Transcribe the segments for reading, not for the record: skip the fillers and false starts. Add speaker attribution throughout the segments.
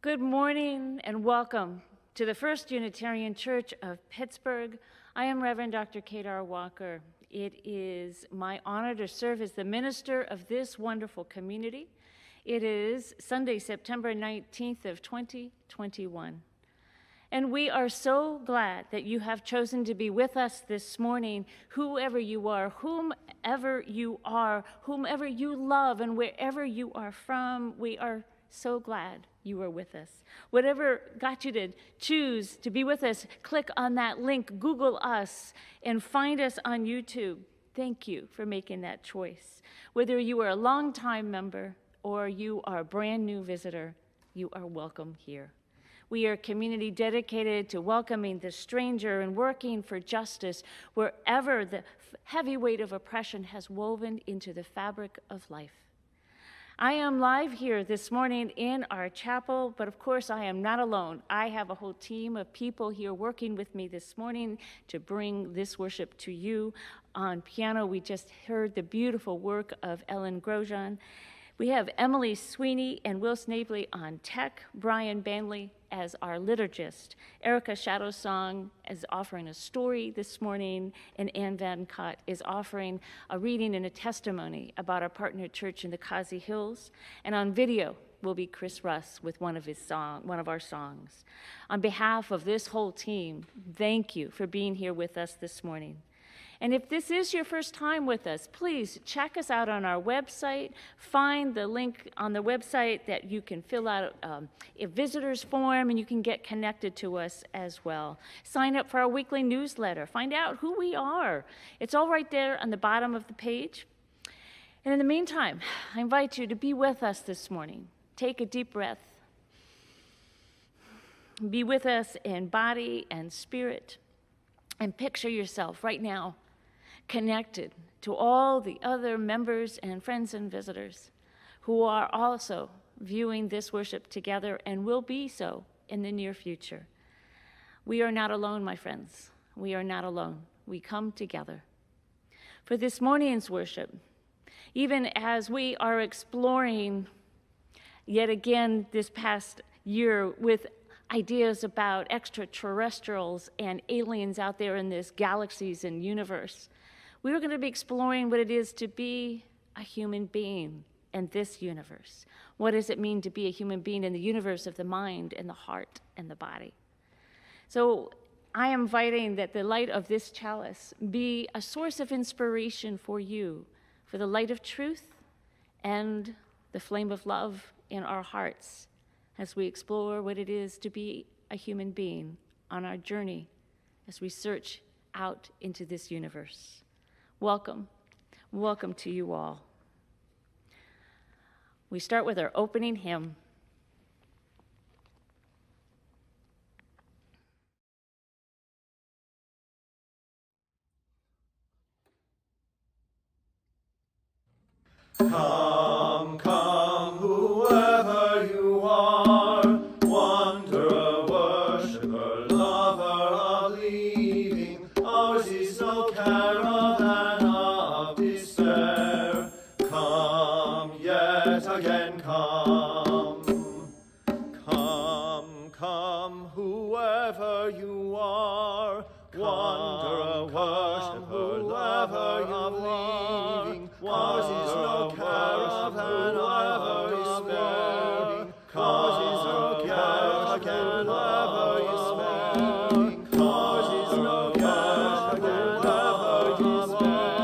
Speaker 1: Good morning and welcome to the First Unitarian Church of Pittsburgh. I am Reverend Dr. Kadar Walker. It is my honor to serve as the minister of this wonderful community. It is Sunday, September 19th of 2021. And we are so glad that you have chosen to be with us this morning, whoever you are, whomever you love, and wherever you are from. We are so glad you are with us. Whatever got you to choose to be with us, click on that link, Google us, and find us on YouTube. Thank you for making that choice. Whether you are a longtime member or you are a brand new visitor, you are welcome here. We are a community dedicated to welcoming the stranger and working for justice wherever the heavy weight of oppression has woven into the fabric of life. I am live here this morning in our chapel, but of course I am not alone. I have a whole team of people here working with me this morning to bring this worship to you. On piano, we just heard the beautiful work of Ellen Grosjean. We have Emily Sweeney and Will Snavely on tech, Brian Banley as our liturgist, Erica Shadowsong is offering a story this morning, and Ann Van Cott is offering a reading and a testimony about our partner church in the Kazi Hills. And on video will be Chris Russ with one of our songs. On behalf of this whole team, thank you for being here with us this morning. And if this is your first time with us, please check us out on our website. Find the link on the website that you can fill out a visitor's form, and you can get connected to us as well. Sign up for our weekly newsletter. Find out who we are. It's all right there on the bottom of the page. And in the meantime, I invite you to be with us this morning. Take a deep breath. Be with us in body and spirit. And picture yourself right now connected to all the other members and friends and visitors who are also viewing this worship together and will be so in the near future. We are not alone, my friends. We are not alone. We come together. For this morning's worship, even as we are exploring yet again this past year with ideas about extraterrestrials and aliens out there in this galaxies and universe, we are going to be exploring what it is to be a human being in this universe. What does it mean to be a human being in the universe of the mind and the heart and the body? So I am inviting that the light of this chalice be a source of inspiration for you, for the light of truth and the flame of love in our hearts as we explore what it is to be a human being on our journey as we search out into this universe. Welcome. Welcome to you all. We start with our opening hymn.
Speaker 2: Come, come, whoever you are, wanderer, worshiper, lover of leaving, ours is no caravan of despair. Come, yet again come. Come, come, whoever you are, wanderer, worshiper, lover of leaving, ours is no caravan of despair. Cause is no caravan of despair. Cause is no caravan of despair.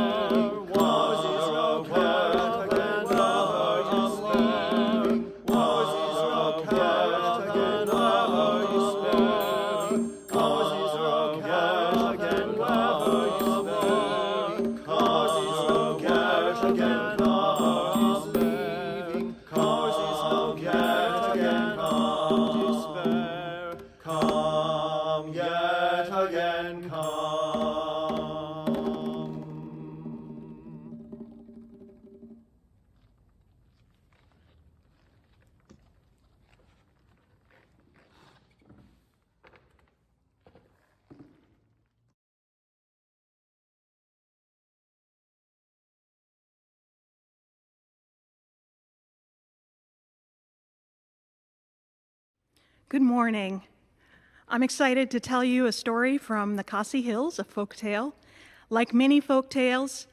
Speaker 2: Cause is no caravan of despair. Cause is no caravan of despair. Cause is no caravan of despair. Cause is no caravan of leaving. Cause is no caravan of despair. Come, yet again come.
Speaker 3: Good morning. I'm excited to tell you a story from the Khasi Hills, a folktale. Like many folktales,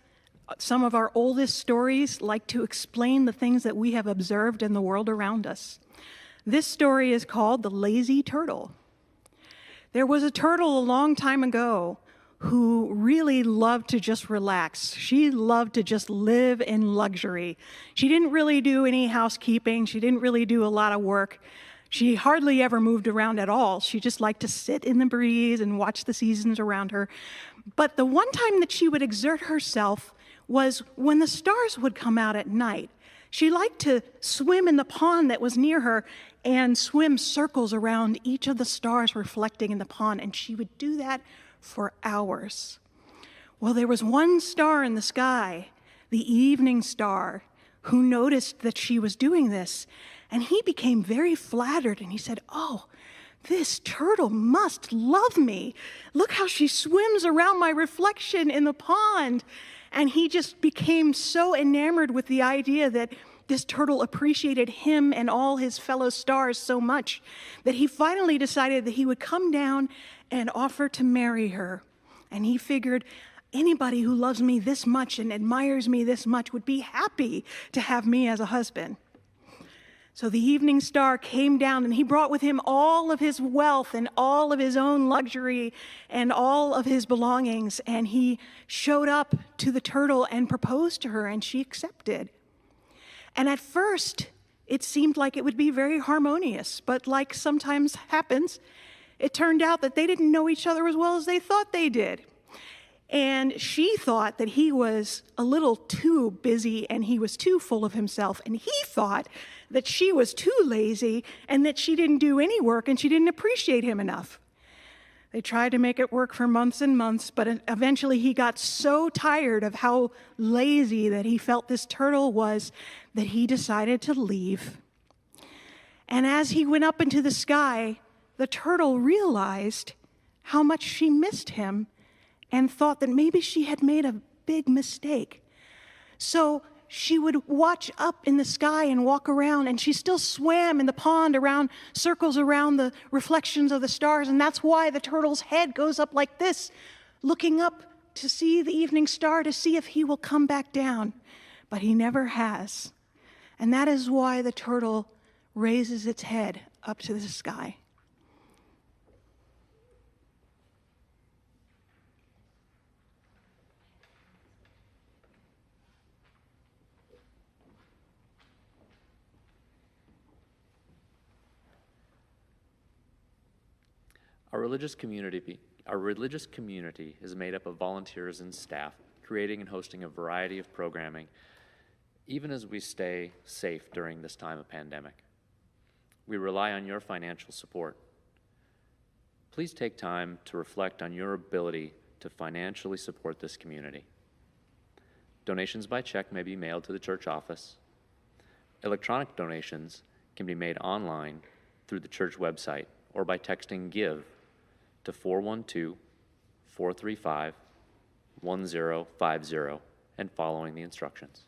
Speaker 3: some of our oldest stories like to explain the things that we have observed in the world around us. This story is called The Lazy Turtle. There was a turtle a long time ago who really loved to just relax. She loved to just live in luxury. She didn't really do any housekeeping. She didn't really do a lot of work. She hardly ever moved around at all. She just liked to sit in the breeze and watch the seasons around her. But the one time that she would exert herself was when the stars would come out at night. She liked to swim in the pond that was near her and swim circles around each of the stars reflecting in the pond, and she would do that for hours. Well, there was one star in the sky, the evening star, who noticed that she was doing this. And he became very flattered, and he said, "Oh, this turtle must love me. Look how she swims around my reflection in the pond." And he just became so enamored with the idea that this turtle appreciated him and all his fellow stars so much that he finally decided that he would come down and offer to marry her. And he figured, anybody who loves me this much and admires me this much would be happy to have me as a husband. So the evening star came down, and he brought with him all of his wealth and all of his own luxury and all of his belongings. And he showed up to the turtle and proposed to her, and she accepted. And at first, it seemed like it would be very harmonious. But like sometimes happens, it turned out that they didn't know each other as well as they thought they did. And she thought that he was a little too busy and he was too full of himself. And he thought that she was too lazy and that she didn't do any work and she didn't appreciate him enough. They tried to make it work for months and months, but eventually he got so tired of how lazy that he felt this turtle was that he decided to leave. And as he went up into the sky, the turtle realized how much she missed him and thought that maybe she had made a big mistake. So she would watch up in the sky and walk around, and she still swam in the pond around circles around the reflections of the stars, and that's why the turtle's head goes up like this, looking up to see the evening star to see if he will come back down. But he never has. And that is why the turtle raises its head up to the sky.
Speaker 4: Our religious community is made up of volunteers and staff, creating and hosting a variety of programming, even as we stay safe during this time of pandemic. We rely on your financial support. Please take time to reflect on your ability to financially support this community. Donations by check may be mailed to the church office. Electronic donations can be made online through the church website or by texting GIVE to 412-435-1050 and following the instructions.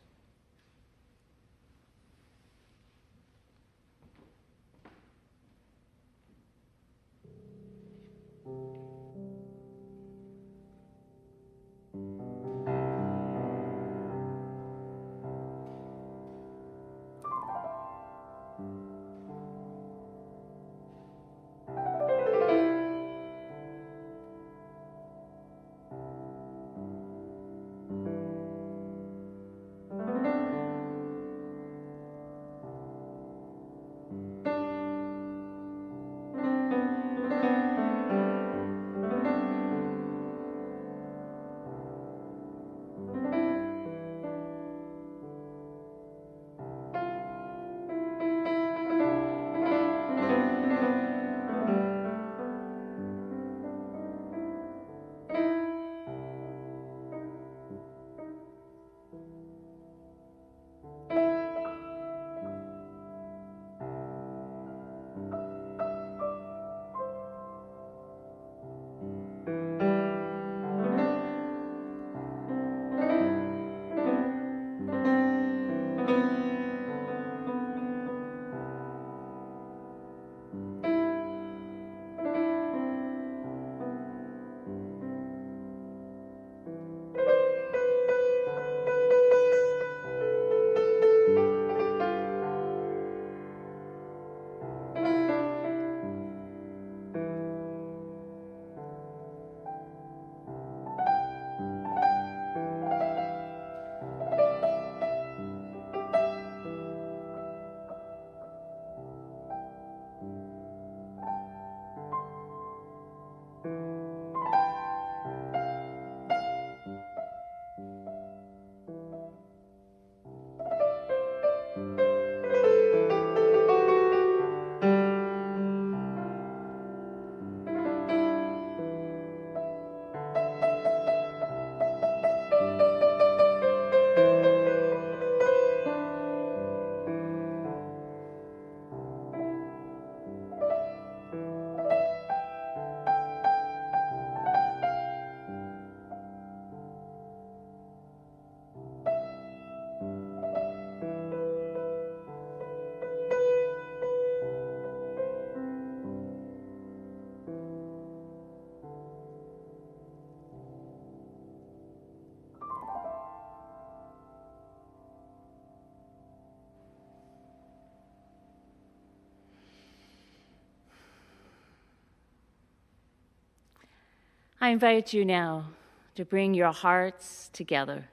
Speaker 1: I invite you now to bring your hearts together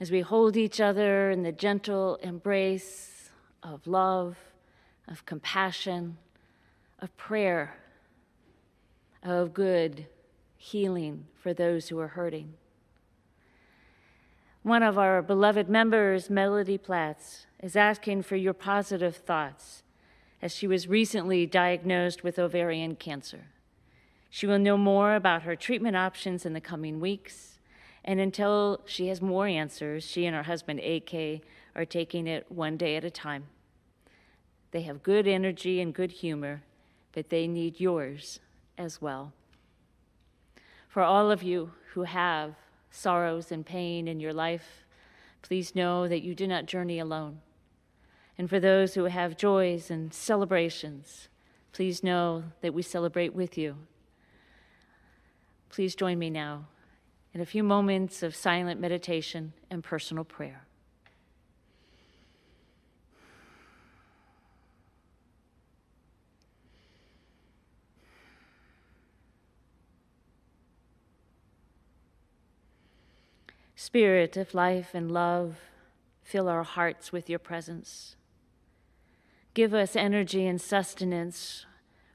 Speaker 1: as we hold each other in the gentle embrace of love, of compassion, of prayer, of good healing for those who are hurting. One of our beloved members, Melody Platts, is asking for your positive thoughts as she was recently diagnosed with ovarian cancer. She will know more about her treatment options in the coming weeks, and until she has more answers, she and her husband, AK, are taking it one day at a time. They have good energy and good humor, but they need yours as well. For all of you who have sorrows and pain in your life, please know that you do not journey alone. And for those who have joys and celebrations, please know that we celebrate with you. Please join me now in a few moments of silent meditation and personal prayer. Spirit of life and love, fill our hearts with your presence. Give us energy and sustenance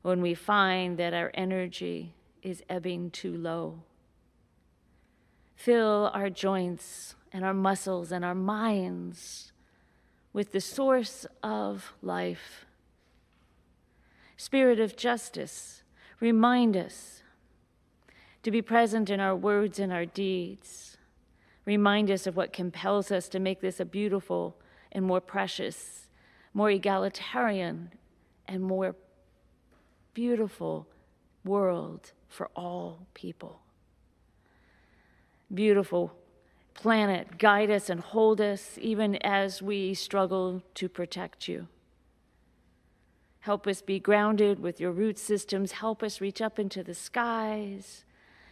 Speaker 1: when we find that our energy is ebbing too low. Fill our joints and our muscles and our minds with the source of life. Spirit of justice, remind us to be present in our words and our deeds. Remind us of what compels us to make this a beautiful and more precious, more egalitarian, and more beautiful world for all people. Beautiful planet, guide us and hold us even as we struggle to protect you. Help us be grounded with your root systems. Help us reach up into the skies,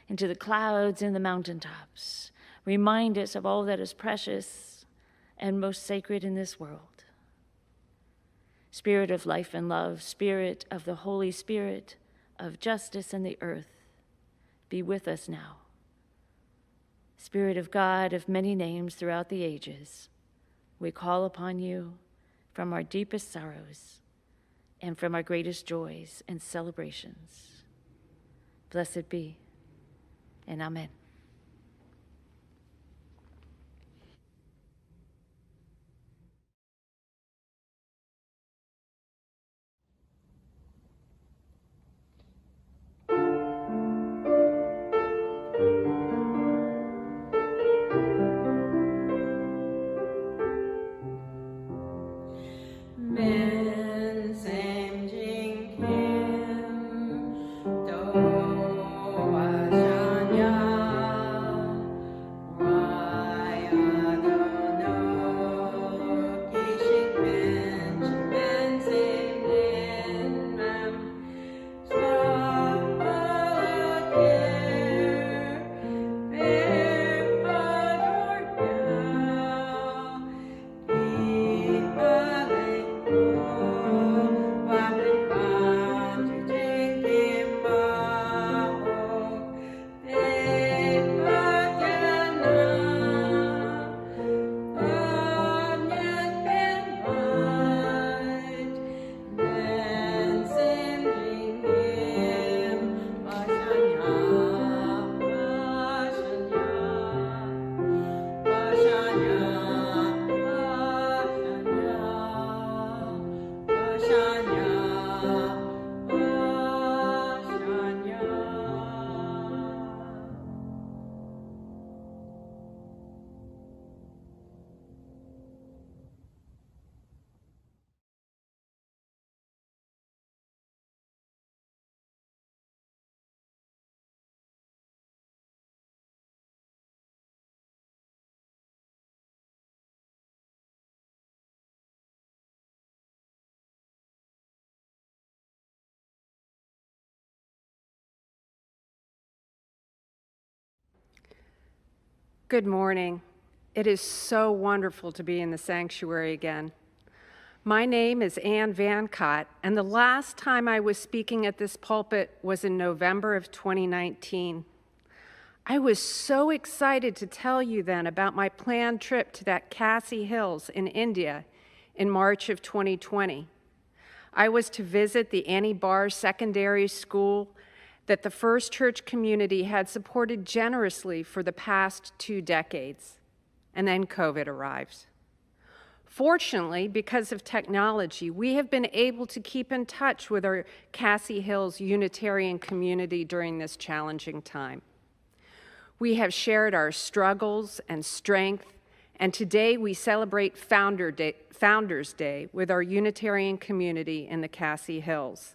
Speaker 1: into the clouds and the mountaintops. Remind us of all that is precious and most sacred in this world. Spirit of life and love, Spirit of the Holy Spirit of justice and the earth, be with us now. Spirit of God of many names throughout the ages, we call upon you from our deepest sorrows and from our greatest joys and celebrations. Blessed be, and amen.
Speaker 5: Good morning. It is so wonderful to be in the sanctuary again. My name is Ann Van Cott, and the last time I was speaking at this pulpit was in November of 2019. I was so excited to tell you then about my planned trip to that Khasi Hills in India in March of 2020. I was to visit the Annie Bar Secondary School that the First Church community had supported generously for the past 2 decades. And then COVID arrived. Fortunately, because of technology, we have been able to keep in touch with our Khasi Hills Unitarian community during this challenging time. We have shared our struggles and strength, and today we celebrate Founders Day with our Unitarian community in the Khasi Hills.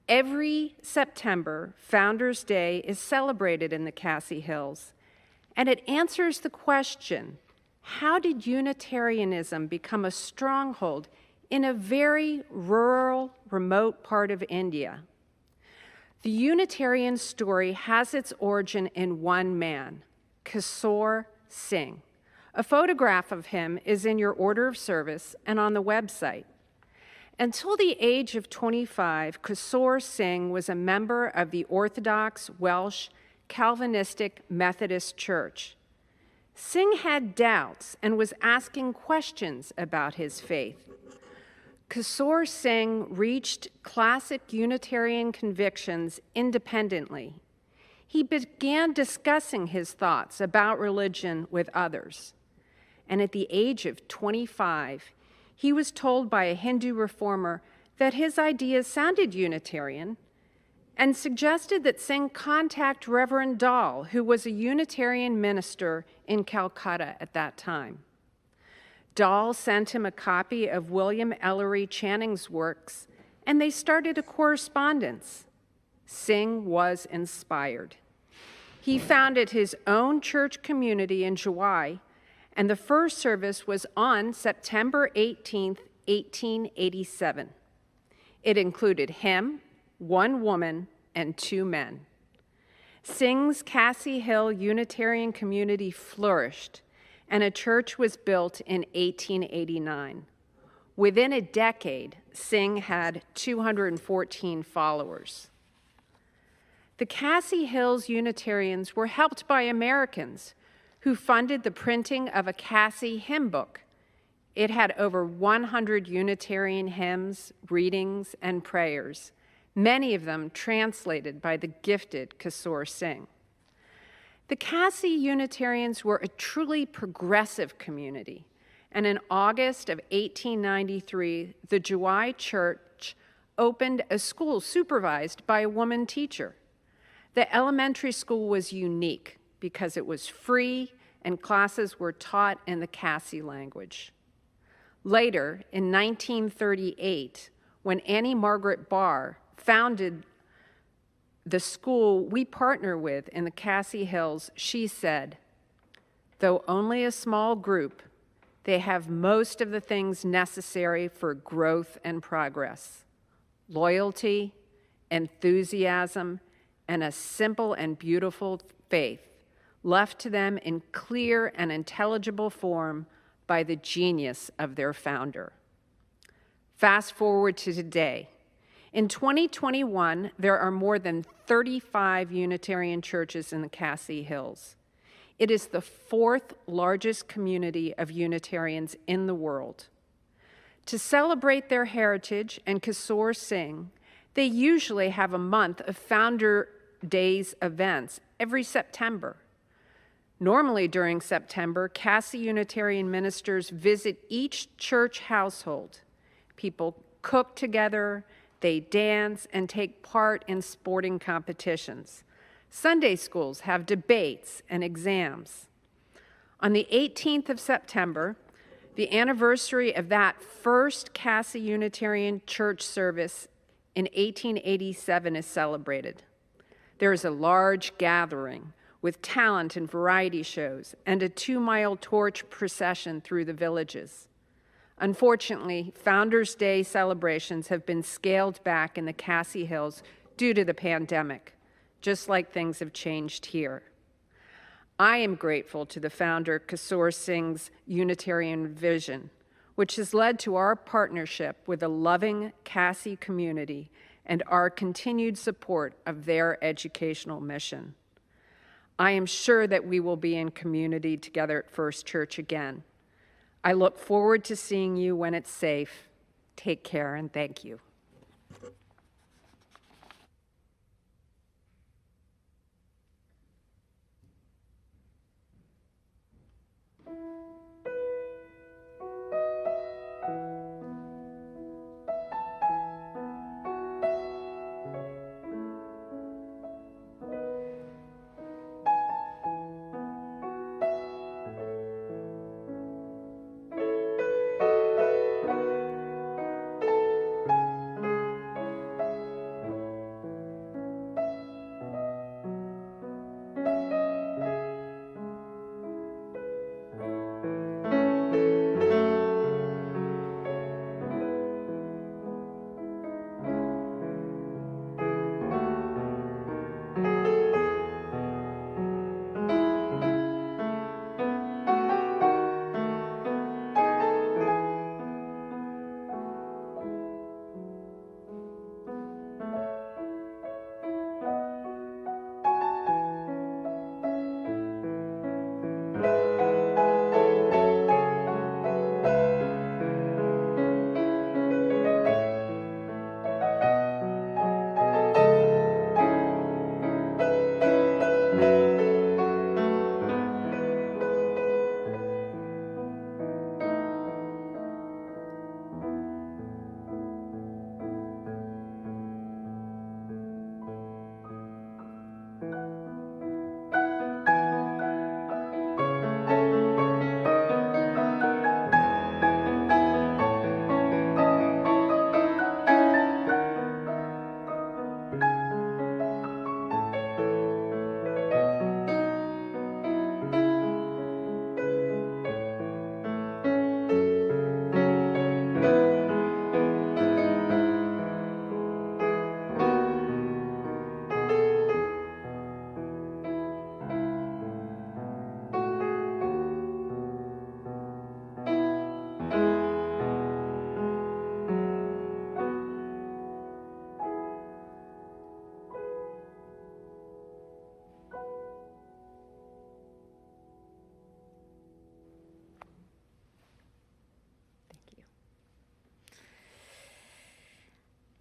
Speaker 5: Every September, Founders Day is celebrated in the Khasi Hills, and it answers the question, how did Unitarianism become a stronghold in a very rural, remote part of India? The Unitarian story has its origin in one man, Kishore Singh. A photograph of him is in your order of service and on the website. Until the age of 25, Kishore Singh was a member of the Orthodox Welsh Calvinistic Methodist Church. Singh had doubts and was asking questions about his faith. Kishore Singh reached classic Unitarian convictions independently. He began discussing his thoughts about religion with others. And at the age of 25, he was told by a Hindu reformer that his ideas sounded Unitarian and suggested that Singh contact Reverend Dahl, who was a Unitarian minister in Calcutta at that time. Dahl sent him a copy of William Ellery Channing's works, and they started a correspondence. Singh was inspired. He founded his own church community in July, and the first service was on September 18, 1887. It included him, 1 woman, and 2 men. Singh's Khasi Hill Unitarian community flourished, and a church was built in 1889. Within a decade, Singh had 214 followers. The Khasi Hills Unitarians were helped by Americans who funded the printing of a Khasi hymn book. It had over 100 Unitarian hymns, readings, and prayers, many of them translated by the gifted Kishore Singh. The Khasi Unitarians were a truly progressive community, and in August of 1893, the Juwai Church opened a school supervised by a woman teacher. The elementary school was unique because it was free and classes were taught in the Khasi language. Later, in 1938, when Annie Margaret Barr founded the school we partner with in the Khasi Hills, she said, "Though only a small group, they have most of the things necessary for growth and progress: loyalty, enthusiasm, and a simple and beautiful faith left to them in clear and intelligible form by the genius of their founder." Fast forward to today. In 2021, there are more than 35 Unitarian churches in the Khasi Hills. It is the 4th largest community of Unitarians in the world. To celebrate their heritage and Kishore Singh, they usually have a month of Founder Days events every September. Normally during September, Khasi Unitarian ministers visit each church household. People cook together, they dance, and take part in sporting competitions. Sunday schools have debates and exams. On the 18th of September, the anniversary of that first Khasi Unitarian church service in 1887 is celebrated. There is a large gathering with talent and variety shows and a 2-mile torch procession through the villages. Unfortunately, Founders Day celebrations have been scaled back in the Khasi Hills due to the pandemic, just like things have changed here. I am grateful to the founder, Kishore Singh's Unitarian vision, which has led to our partnership with the loving Cassie community and our continued support of their educational mission. I am sure that we will be in community together at First Church again. I look forward to seeing you when it's safe. Take care and thank you.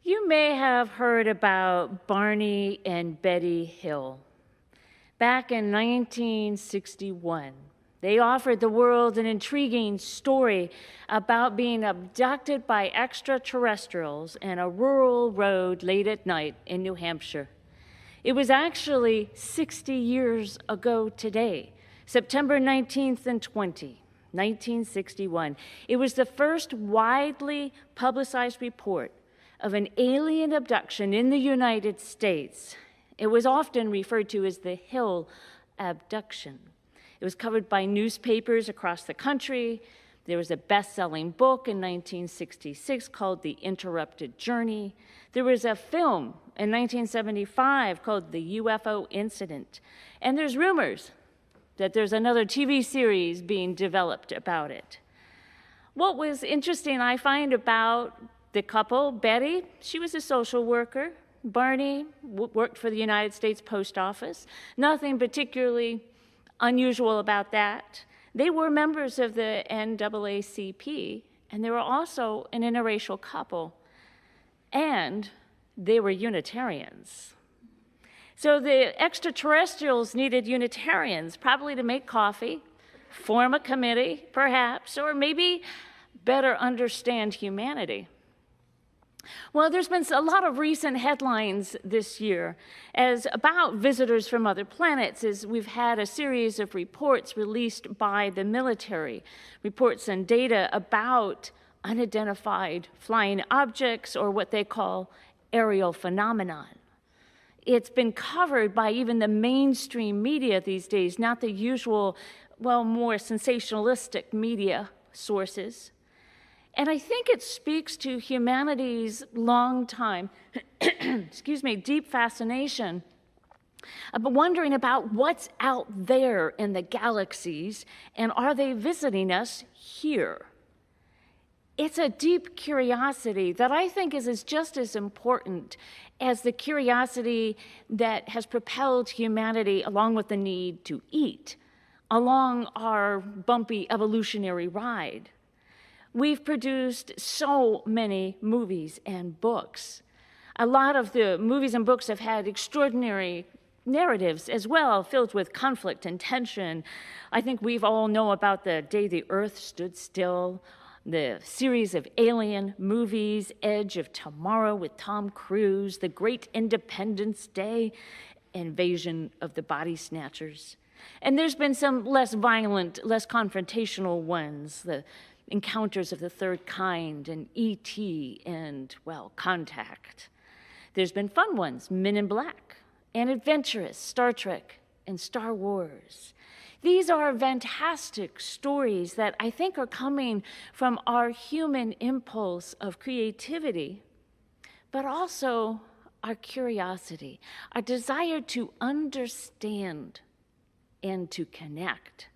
Speaker 1: You may have heard about Barney and Betty Hill. Back in 1961, they offered the world an intriguing story about being abducted by extraterrestrials in a rural road late at night in New Hampshire. It was actually 60 years ago today, September 19th and 20, 1961. It was the first widely publicized report of an alien abduction in the United States. It was often referred to as the Hill abduction. It was covered by newspapers across the country. There was a best-selling book in 1966 called The Interrupted Journey. There was a film in 1975 called The UFO Incident. And there's rumors that there's another TV series being developed about it. What was interesting, I find, about the couple, Betty, she was a social worker. Barney worked for the United States Post Office. Nothing particularly unusual about that. They were members of the NAACP, and they were also an interracial couple. And they were Unitarians. So the extraterrestrials needed Unitarians, probably to make coffee, form a committee, perhaps, or maybe better understand humanity. Well, there's been a lot of recent headlines this year about visitors from other planets, as we've had a series of reports released by the military, reports and data about unidentified flying objects, or what they call aerial phenomenon. It's been covered by even the mainstream media these days, not the usual, more sensationalistic media sources. And I think it speaks to humanity's long time, deep fascination, about wondering about what's out there in the galaxies, and are they visiting us here? It's a deep curiosity that I think is just as important as the curiosity that has propelled humanity along with the need to eat, along our bumpy evolutionary ride. We've produced so many movies and books. A lot of the movies and books have had extraordinary narratives as well, filled with conflict and tension. I think we've all know about The Day the Earth Stood Still, the series of Alien movies, Edge of Tomorrow with Tom Cruise, The Great Independence Day, Invasion of the Body Snatchers. And there's been some less violent, less confrontational ones, the Encounters of the Third Kind and E.T. and, well, Contact. There's been fun ones, Men in Black, and adventurous, Star Trek and Star Wars. These are fantastic stories that I think are coming from our human impulse of creativity, but also our curiosity, our desire to understand and to connect.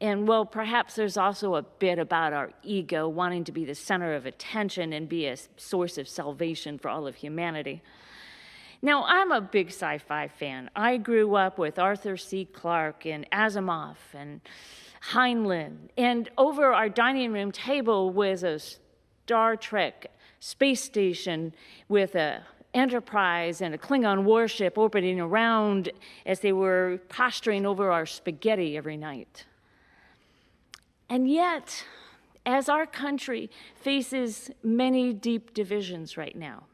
Speaker 1: And well, perhaps there's also a bit about our ego wanting to be the center of attention and be a source of salvation for all of humanity. Now, I'm a big sci-fi fan. I grew up with Arthur C. Clarke and Asimov and Heinlein. And over our dining room table was a Star Trek space station with a Enterprise and a Klingon warship orbiting around as they were posturing over our spaghetti every night. And yet, as our country faces many deep divisions right now,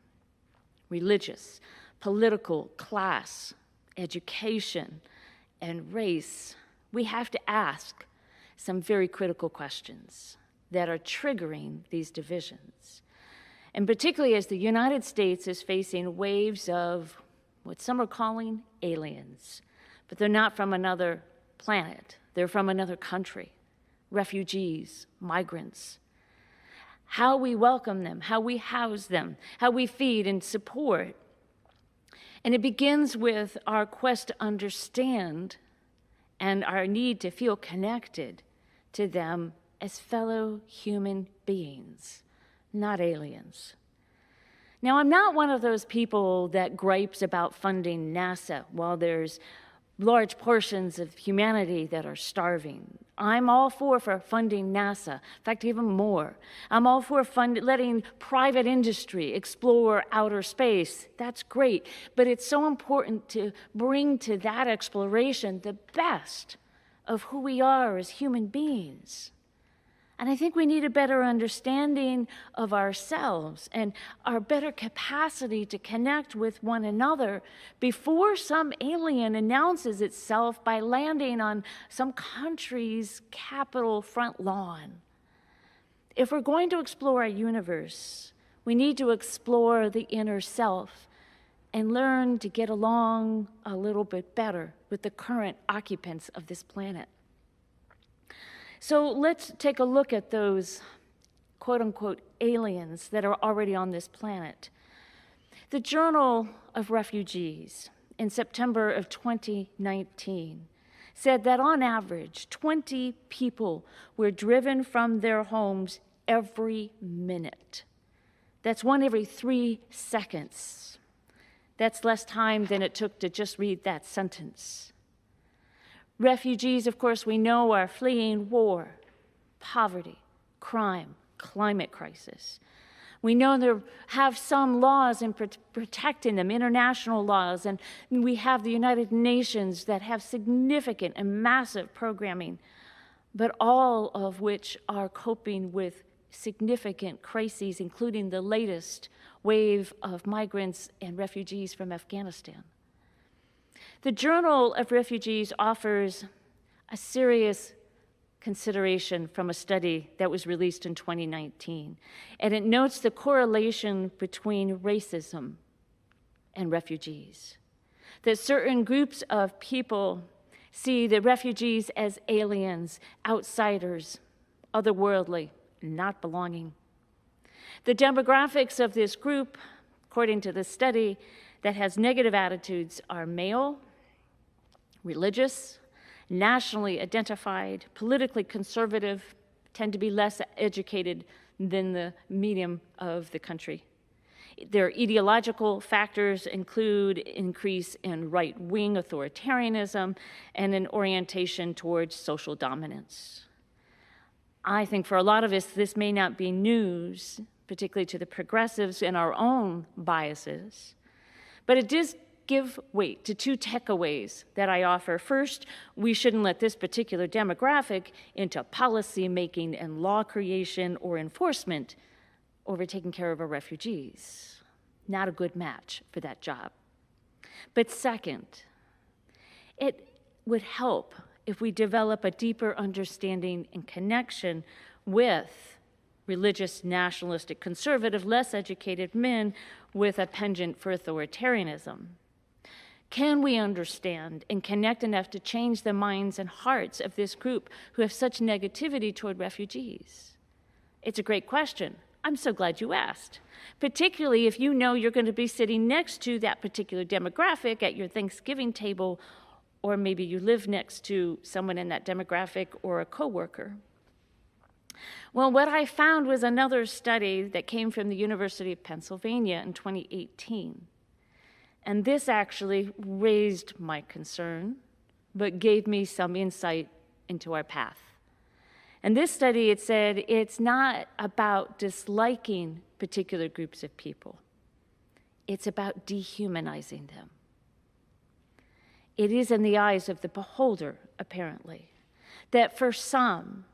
Speaker 1: religious, political, class, education, and race, we have to ask some very critical questions that are triggering these divisions. And particularly as the United States is facing waves of what some are calling aliens, but they're not from another planet, they're from another country, refugees, migrants. How we welcome them, how we house them, how we feed and support. And it begins with our quest to understand and our need to feel connected to them as fellow human beings, not aliens. Now, I'm not one of those people that gripes about funding NASA while there's large portions of humanity that are starving. I'm all for funding NASA. In fact, even more. I'm all for letting private industry explore outer space. That's great. But it's so important to bring to that exploration the best of who we are as human beings. And I think we need a better understanding of ourselves and our better capacity to connect with one another before some alien announces itself by landing on some country's capital front lawn. If we're going to explore our universe, we need to explore the inner self and learn to get along a little bit better with the current occupants of this planet. So let's take a look at those quote-unquote aliens that are already on this planet. The Journal of Refugees in September of 2019 said that on average, 20 people were driven from their homes every minute. That's one every 3 seconds. That's less time than it took to just read that sentence. Refugees, of course, we know are fleeing war, poverty, crime, climate crisis. We know there have some laws in protecting them, international laws, and we have the United Nations that have significant and massive programming, but all of which are coping with significant crises, including the latest wave of migrants and refugees from Afghanistan. The Journal of Refugees offers a serious consideration from a study that was released in 2019, and it notes the correlation between racism and refugees. That certain groups of people see the refugees as aliens, outsiders, otherworldly, not belonging. The demographics of this group, according to the study, that has negative attitudes are male, religious, nationally identified, politically conservative, tend to be less educated than the median of the country. Their ideological factors include increase in right-wing authoritarianism and an orientation towards social dominance. I think for a lot of us, this may not be news, particularly to the progressives in our own biases, but it does give weight to two takeaways that I offer. First, we shouldn't let this particular demographic into policy making and law creation or enforcement over taking care of our refugees. Not a good match for that job. But second, it would help if we develop a deeper understanding and connection with religious, nationalistic, conservative, less educated men with a penchant for authoritarianism. Can we understand and connect enough to change the minds and hearts of this group who have such negativity toward refugees? It's a great question. I'm so glad you asked, particularly if you know you're going to be sitting next to that particular demographic at your Thanksgiving table, or maybe you live next to someone in that demographic or a coworker. Well, what I found was another study that came from the University of Pennsylvania in 2018. And this actually raised my concern, but gave me some insight into our path. And this study, it said, it's not about disliking particular groups of people. It's about dehumanizing them. It is in the eyes of the beholder, apparently, that for some,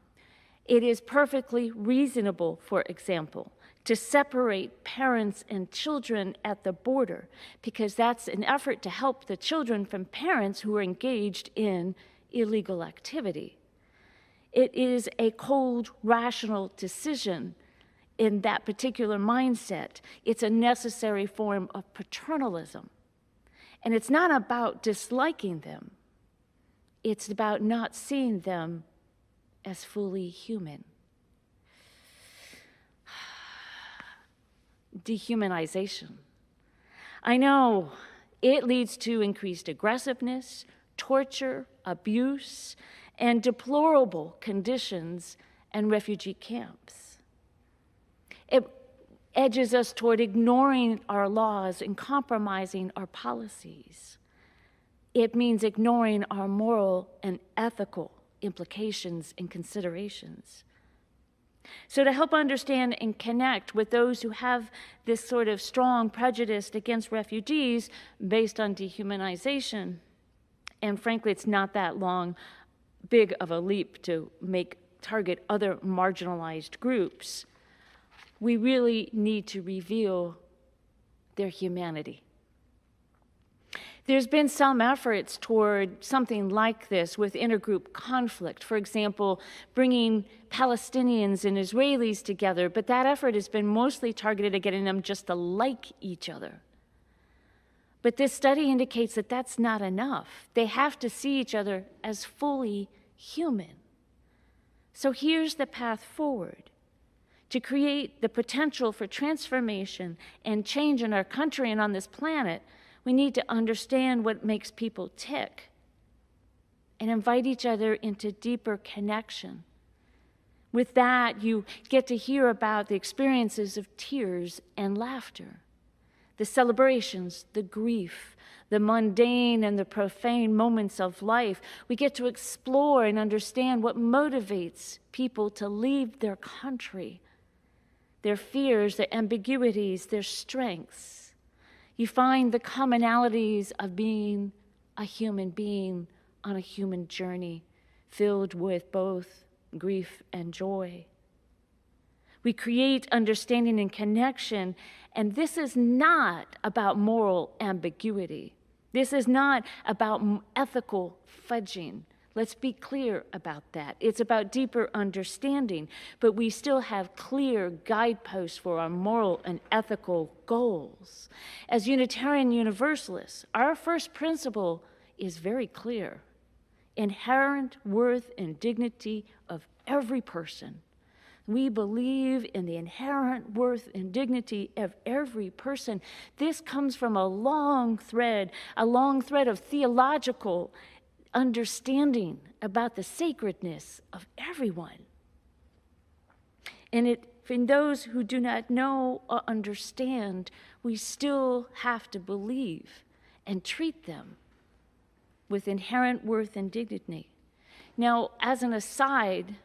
Speaker 1: it is perfectly reasonable, for example, to separate parents and children at the border, because that's an effort to help the children from parents who are engaged in illegal activity. It is a cold, rational decision in that particular mindset. It's a necessary form of paternalism. And it's not about disliking them. It's about not seeing them as fully human. Dehumanization. I know it leads to increased aggressiveness, torture, abuse, and deplorable conditions in refugee camps. It edges us toward ignoring our laws and compromising our policies. It means ignoring our moral and ethical implications and considerations. So to help understand and connect with those who have this sort of strong prejudice against refugees based on dehumanization, and frankly, it's not that big of a leap to target other marginalized groups, we really need to reveal their humanity. There's been some efforts toward something like this with intergroup conflict. For example, bringing Palestinians and Israelis together, but that effort has been mostly targeted at getting them just to like each other. But this study indicates that that's not enough. They have to see each other as fully human. So here's the path forward. To create the potential for transformation and change in our country and on this planet, we need to understand what makes people tick and invite each other into deeper connection. With that, you get to hear about the experiences of tears and laughter, the celebrations, the grief, the mundane and the profane moments of life. We get to explore and understand what motivates people to leave their country, their fears, their ambiguities, their strengths. You find the commonalities of being a human being on a human journey filled with both grief and joy. We create understanding and connection, and this is not about moral ambiguity. This is not about ethical fudging. Let's be clear about that. It's about deeper understanding, but we still have clear guideposts for our moral and ethical goals. As Unitarian Universalists, our first principle is very clear: inherent worth and dignity of every person. We believe in the inherent worth and dignity of every person. This comes from a long thread of theological understanding about the sacredness of everyone. And it For in those who do not know or understand, we still have to believe and treat them with inherent worth and dignity. Now, as an aside,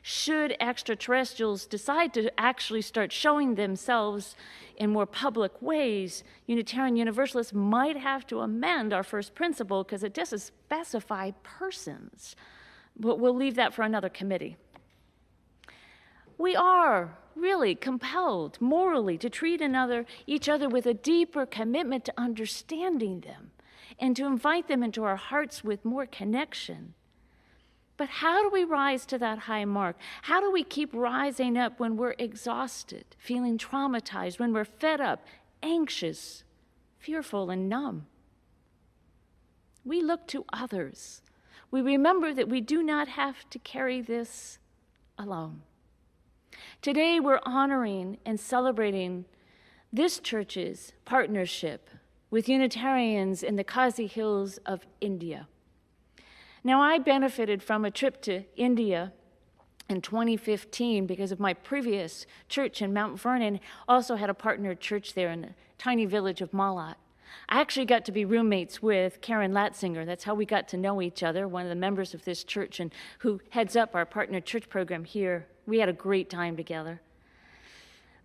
Speaker 1: should extraterrestrials decide to actually start showing themselves in more public ways, Unitarian Universalists might have to amend our first principle because it doesn't specify persons. But we'll leave that for another committee. We are really compelled morally to treat each other with a deeper commitment to understanding them and to invite them into our hearts with more connection. But how do we rise to that high mark? How do we keep rising up when we're exhausted, feeling traumatized, when we're fed up, anxious, fearful, and numb? We look to others. We remember that we do not have to carry this alone. Today, we're honoring and celebrating this church's partnership with Unitarians in the Khasi Hills of India. Now, I benefited from a trip to India in 2015 because of my previous church in Mount Vernon. Also had a partner church there in the tiny village of Malat. I actually got to be roommates with Karen Latzinger. That's how we got to know each other, one of the members of this church and who heads up our partner church program here. We had a great time together.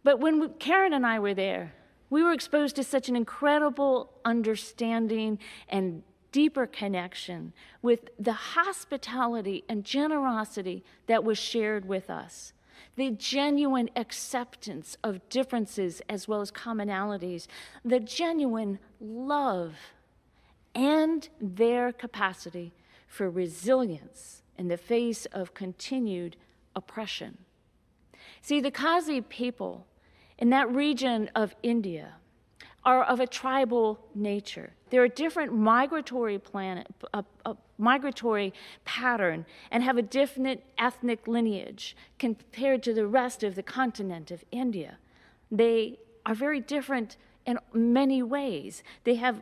Speaker 1: But when Karen and I were there, we were exposed to such an incredible understanding and deeper connection with the hospitality and generosity that was shared with us, the genuine acceptance of differences as well as commonalities, the genuine love, and their capacity for resilience in the face of continued oppression. See, the Khasi people in that region of India are of a tribal nature. They're a different migratory pattern and have a different ethnic lineage compared to the rest of the continent of India. They are very different in many ways. They have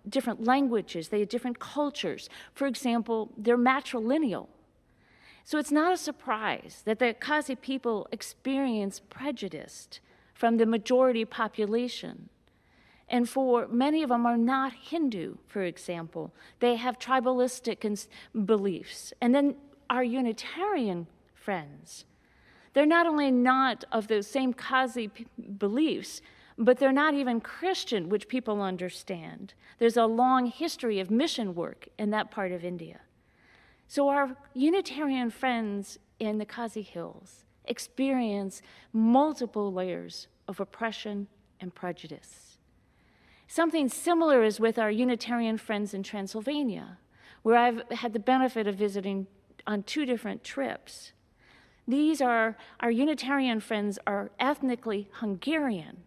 Speaker 1: different languages, they have different cultures. For example, they're matrilineal. So it's not a surprise that the Khasi people experience prejudice from the majority population. And for many of them are not Hindu, for example. They have tribalistic beliefs. And then our Unitarian friends, they're not only not of the same Khasi beliefs, but they're not even Christian, which people understand. There's a long history of mission work in that part of India. So our Unitarian friends in the Khasi Hills experience multiple layers of oppression and prejudice. Something similar is with our Unitarian friends in Transylvania, where I've had the benefit of visiting on 2 different trips. Our Unitarian friends are ethnically Hungarian,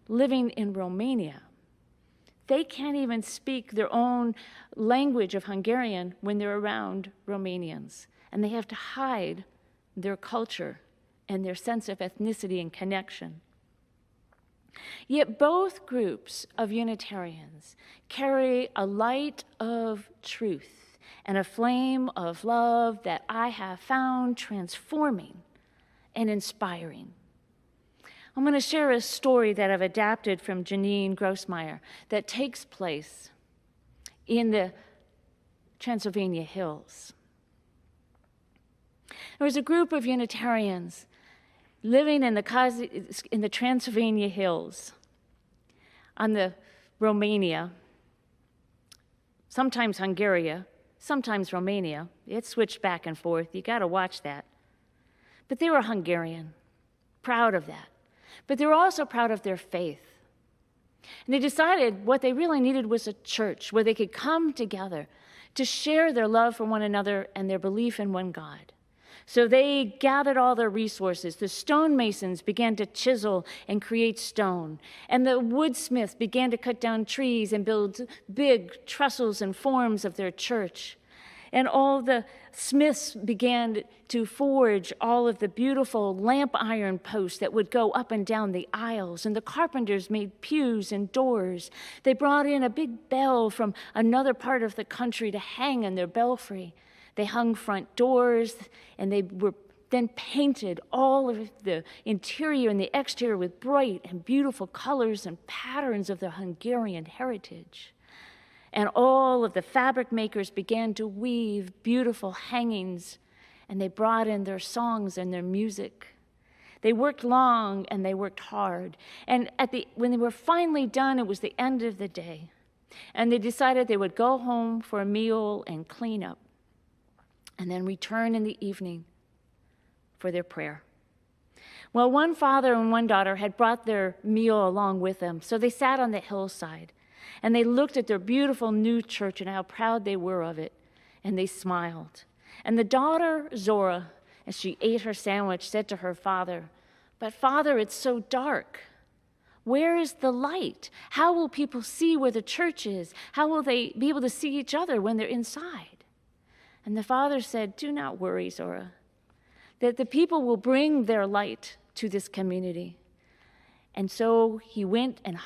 Speaker 1: living in Romania. They can't even speak their own language of Hungarian when they're around Romanians, and they have to hide their culture and their sense of ethnicity and connection. Yet both groups of Unitarians carry a light of truth and a flame of love that I have found transforming and inspiring. I'm going to share a story that I've adapted from Janine Grossmeyer that takes place in the Transylvania Hills. There was a group of Unitarians living in the Transylvania Hills on the Romania, sometimes Hungary, sometimes Romania. It switched back and forth. You got to watch that. But they were Hungarian, proud of that. But they were also proud of their faith. And they decided what they really needed was a church where they could come together to share their love for one another and their belief in one God. So they gathered all their resources. The stonemasons began to chisel and create stone. And the woodsmiths began to cut down trees and build big trestles and forms of their church. And all the smiths began to forge all of the beautiful lamp iron posts that would go up and down the aisles. And the carpenters made pews and doors. They brought in a big bell from another part of the country to hang in their belfry. They hung front doors, and they were then painted all of the interior and the exterior with bright and beautiful colors and patterns of the Hungarian heritage. And all of the fabric makers began to weave beautiful hangings, and they brought in their songs and their music. They worked long and they worked hard. And when they were finally done, it was the end of the day. And they decided they would go home for a meal and clean up, and then return in the evening for their prayer. Well, one father and one daughter had brought their meal along with them, so they sat on the hillside, and they looked at their beautiful new church and how proud they were of it, and they smiled. And the daughter, Zora, as she ate her sandwich, said to her father, "But Father, it's so dark. Where is the light? How will people see where the church is? How will they be able to see each other when they're inside?" And the father said, "Do not worry, Zora, that the people will bring their light to this community." And so he went and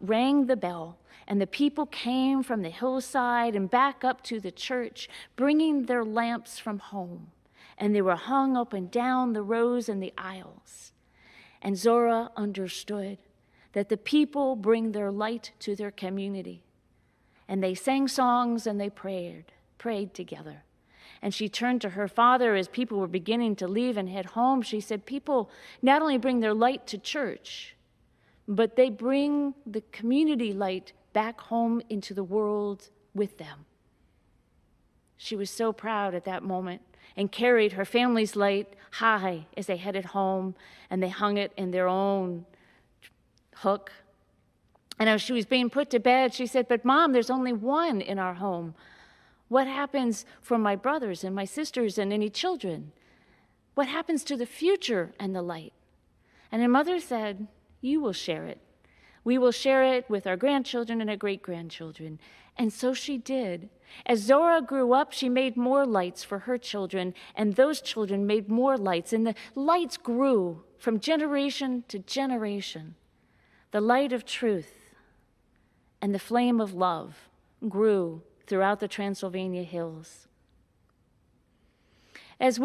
Speaker 1: rang the bell, and the people came from the hillside and back up to the church, bringing their lamps from home. And they were hung up and down the rows and the aisles. And Zora understood that the people bring their light to their community. And they sang songs and they prayed together. And she turned to her father as people were beginning to leave and head home. She said, people not only bring their light to church, but they bring the community light back home into the world with them. She was so proud at that moment and carried her family's light high as they headed home, and they hung it in their own hook. And as she was being put to bed, she said, "But Mom, there's only one in our home. What happens for my brothers and my sisters and any children? What happens to the future and the light?" And her mother said, "You will share it. We will share it with our grandchildren and our great-grandchildren." And so she did. As Zora grew up, she made more lights for her children, and those children made more lights, and the lights grew from generation to generation. The light of truth and the flame of love grew throughout the Transylvania hills. As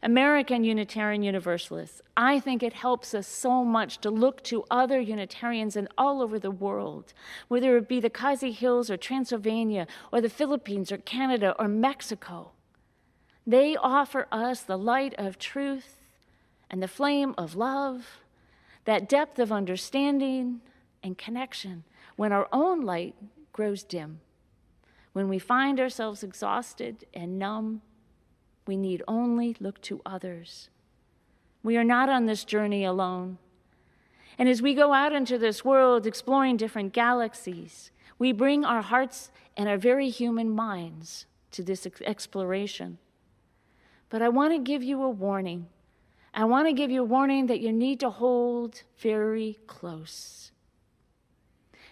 Speaker 1: American Unitarian Universalists, I think it helps us so much to look to other Unitarians and all over the world, whether it be the Khasi Hills or Transylvania or the Philippines or Canada or Mexico. They offer us the light of truth and the flame of love, that depth of understanding and connection when our own light grows dim. When we find ourselves exhausted and numb, we need only look to others. We are not on this journey alone. And as we go out into this world exploring different galaxies, we bring our hearts and our very human minds to this exploration. But I want to give you a warning. I want to give you a warning that you need to hold very close.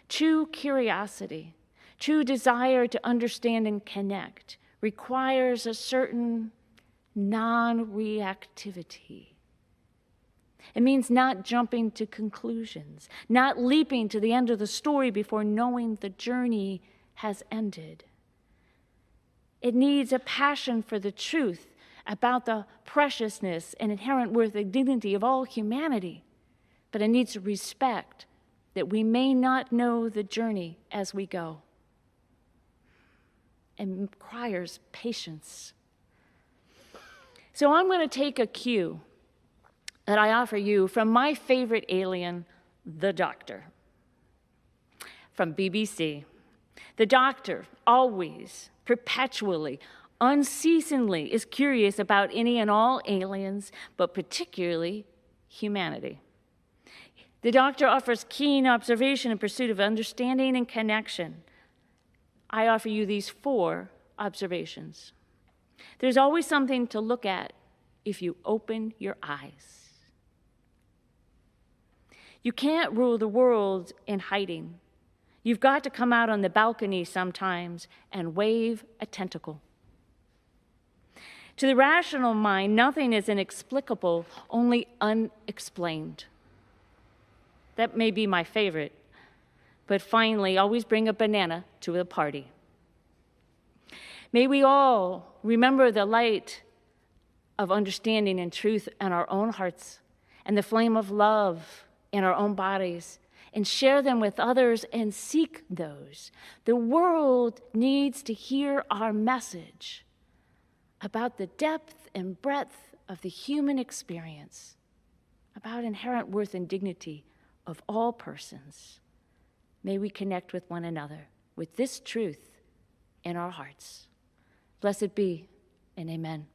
Speaker 1: True curiosity, true desire to understand and connect requires a certain non-reactivity. It means not jumping to conclusions, not leaping to the end of the story before knowing the journey has ended. It needs a passion for the truth about the preciousness and inherent worth and dignity of all humanity, but it needs a respect that we may not know the journey as we go. It requires patience. So I'm going to take a cue that I offer you from my favorite alien, the Doctor, from BBC. The Doctor always, perpetually, unceasingly is curious about any and all aliens, but particularly humanity. The Doctor offers keen observation in pursuit of understanding and connection. I offer you these 4 observations. There's always something to look at if you open your eyes. You can't rule the world in hiding. You've got to come out on the balcony sometimes and wave a tentacle. To the rational mind, nothing is inexplicable, only unexplained. That may be my favorite. But finally, always bring a banana to the party. May we all remember the light of understanding and truth in our own hearts and the flame of love in our own bodies and share them with others and seek those. The world needs to hear our message about the depth and breadth of the human experience, about inherent worth and dignity of all persons. May we connect with one another with this truth in our hearts. Blessed be, and amen.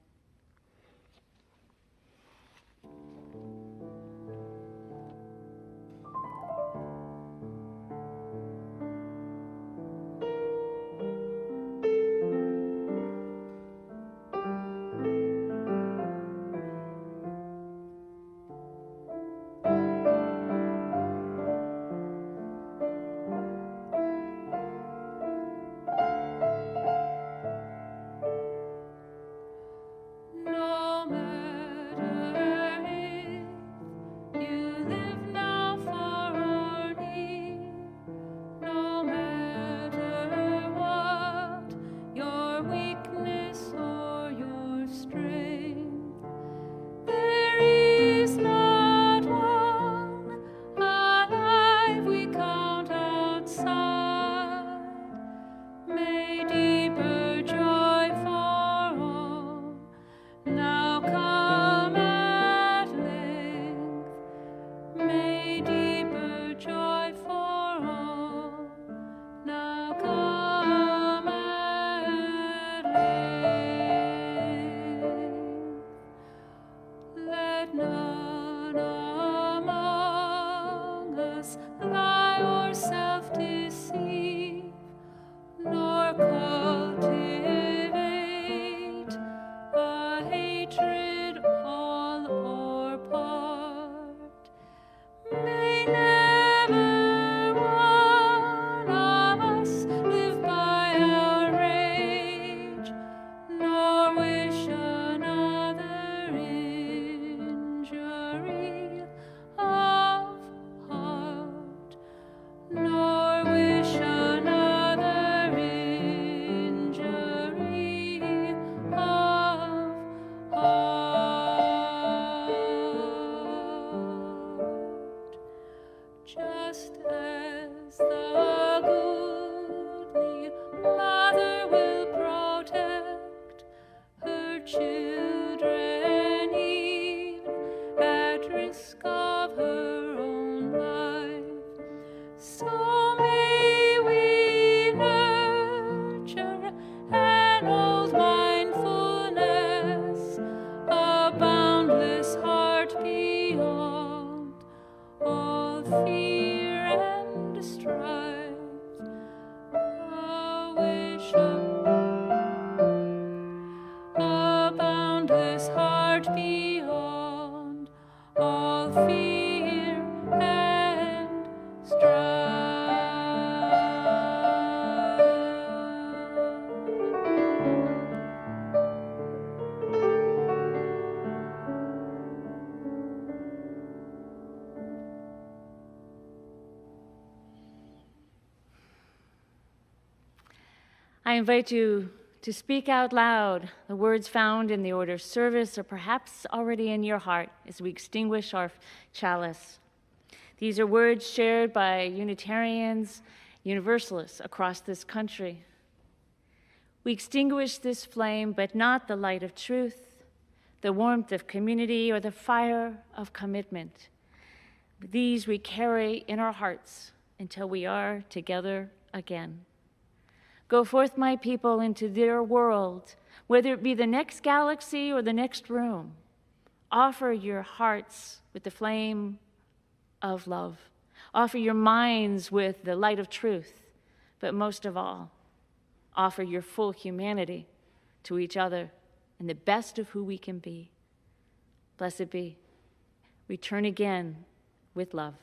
Speaker 1: I invite you to speak out loud the words found in the order of service or perhaps already in your heart as we extinguish our chalice. These are words shared by Unitarians, Universalists across this country. We extinguish this flame, but not the light of truth, the warmth of community, or the fire of commitment. These we carry in our hearts until we are together again. Go forth, my people, into their world, whether it be the next galaxy or the next room. Offer your hearts with the flame of love. Offer your minds with the light of truth. But most of all, offer your full humanity to each other and the best of who we can be. Blessed be. Return again with love.